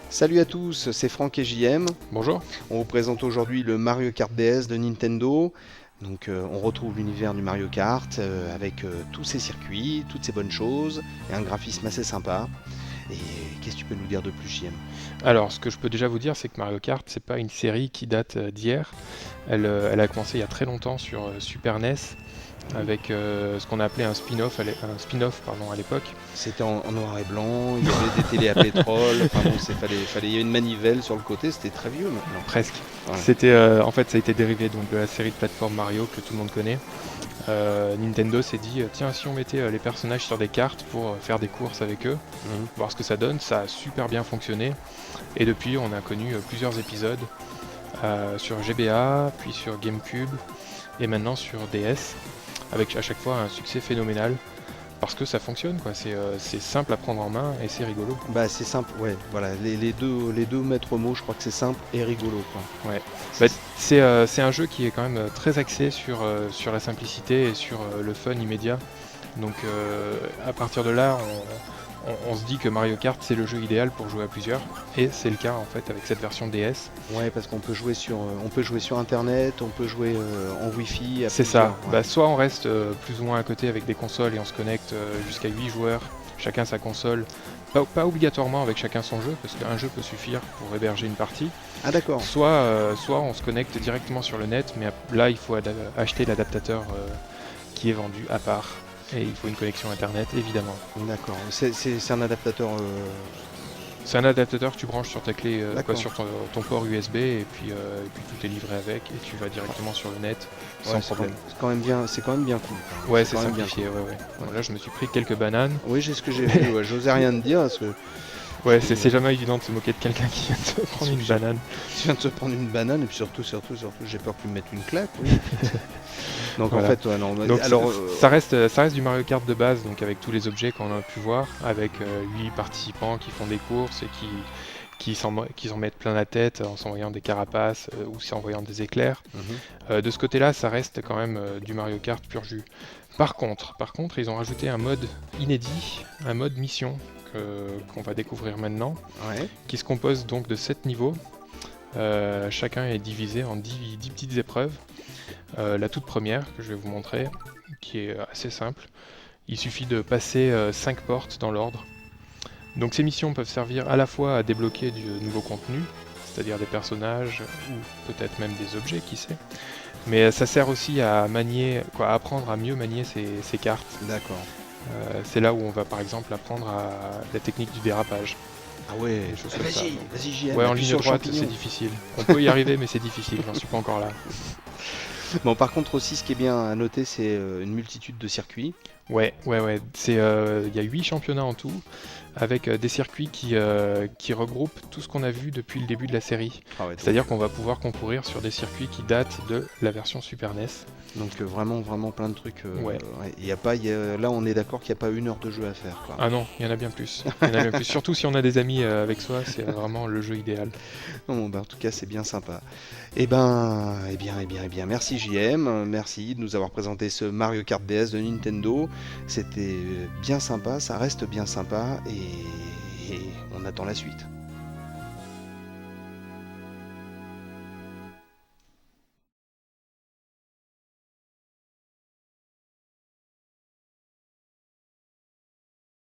Salut à tous, c'est Franck et JM. Bonjour. On vous présente aujourd'hui le Mario Kart DS de Nintendo. Donc on retrouve l'univers du Mario Kart avec tous ses circuits, toutes ses bonnes choses et un graphisme assez sympa. Et qu'est-ce que tu peux nous dire de plus, JM? Alors, ce que je peux déjà vous dire, c'est que Mario Kart, c'est pas une série qui date d'hier. Elle a commencé il y a très longtemps sur Super NES avec ce qu'on a appelé un spin-off, à l'époque. C'était en noir et blanc, il y avait des télés à pétrole, enfin bon, il y avait une manivelle sur le côté, c'était très vieux maintenant. Presque. Ouais. C'était, en fait, ça a été dérivé donc de la série de plateforme Mario que tout le monde connaît. Nintendo s'est dit, tiens, si on mettait les personnages sur des cartes pour faire des courses avec eux, voir ce que ça donne. Ça a super bien fonctionné. Et depuis, on a connu plusieurs épisodes sur GBA, puis sur GameCube, et maintenant sur DS, avec à chaque fois un succès phénoménal. Parce que ça fonctionne, quoi. C'est simple à prendre en main et c'est rigolo. Bah c'est simple, ouais, voilà, les deux maîtres mots, je crois que c'est simple et rigolo, quoi. Ouais. Bah, c'est un jeu qui est quand même très axé sur la simplicité et sur le fun immédiat. Donc à partir de là, on se dit que Mario Kart c'est le jeu idéal pour jouer à plusieurs. Et c'est le cas en fait avec cette version DS. Ouais, parce qu'on peut jouer sur internet, on peut jouer en Wi-Fi. C'est ça. Ouais. Bah, soit on reste plus ou moins à côté avec des consoles et on se connecte jusqu'à 8 joueurs, chacun sa console. Pas obligatoirement avec chacun son jeu, parce qu'un jeu peut suffire pour héberger une partie. Ah d'accord. Soit on se connecte directement sur le net, mais là il faut acheter l'adaptateur qui est vendu à part. Et il faut une connexion internet évidemment. D'accord. C'est un adaptateur. C'est un adaptateur que tu branches sur ta clé, sur ton port USB et puis tout est livré avec et tu vas directement sur le net sans problème. C'est quand même bien cool. Ouais, c'est quand même simplifié, bien cool. ouais. Bon, là je me suis pris quelques bananes. Oui, j'ai ce que j'ai vu. Ouais, j'osais rien te dire parce que Ouais, c'est jamais évident de se moquer de quelqu'un qui vient de se prendre une banane. tu viens de te prendre une banane et puis surtout, j'ai peur que tu me mettes une claque. Oui. Donc Voilà. en fait, ouais, non. Donc Alors, ça reste du Mario Kart de base, donc avec tous les objets qu'on a pu voir, avec 8 participants qui font des courses et qui s'en mettent plein la tête en s'envoyant des carapaces ou s'envoyant des éclairs. De ce côté-là, ça reste quand même du Mario Kart pur jus. Par contre, ils ont rajouté un mode inédit, un mode mission qu'on va découvrir maintenant, ouais. qui se compose donc de 7 niveaux. Chacun est divisé en 10 petites épreuves. La toute première que je vais vous montrer, qui est assez simple. Il suffit de passer 5 portes dans l'ordre. Donc ces missions peuvent servir à la fois à débloquer du nouveau contenu, c'est-à-dire des personnages ou peut-être même des objets, qui sait. Mais ça sert aussi à à apprendre à mieux manier ces cartes. D'accord. C'est là où on va par exemple apprendre la technique du dérapage. Ah ouais. Des choses comme ça. Vas-y, JM. Ouais, en appuie ligne sur le droite, champignon. c'est difficile. On peut y arriver, mais c'est difficile, j'en suis pas encore là. Bon, par contre aussi, ce qui est bien à noter, c'est une multitude de circuits. Ouais. Il y a 8 championnats en tout, avec des circuits qui regroupent tout ce qu'on a vu depuis le début de la série. Ah ouais, C'est-à-dire qu'on va pouvoir concourir sur des circuits qui datent de la version Super NES. donc vraiment plein de trucs. Ouais. Là, on est d'accord qu'il n'y a pas 1 heure de jeu à faire, quoi. Ah non, il y en a bien plus. Surtout si on a des amis avec soi, c'est vraiment le jeu idéal. Non, bah, en tout cas, c'est bien sympa. Eh bien, merci JM, merci de nous avoir présenté ce Mario Kart DS de Nintendo. C'était bien sympa, ça reste bien sympa et on attend la suite.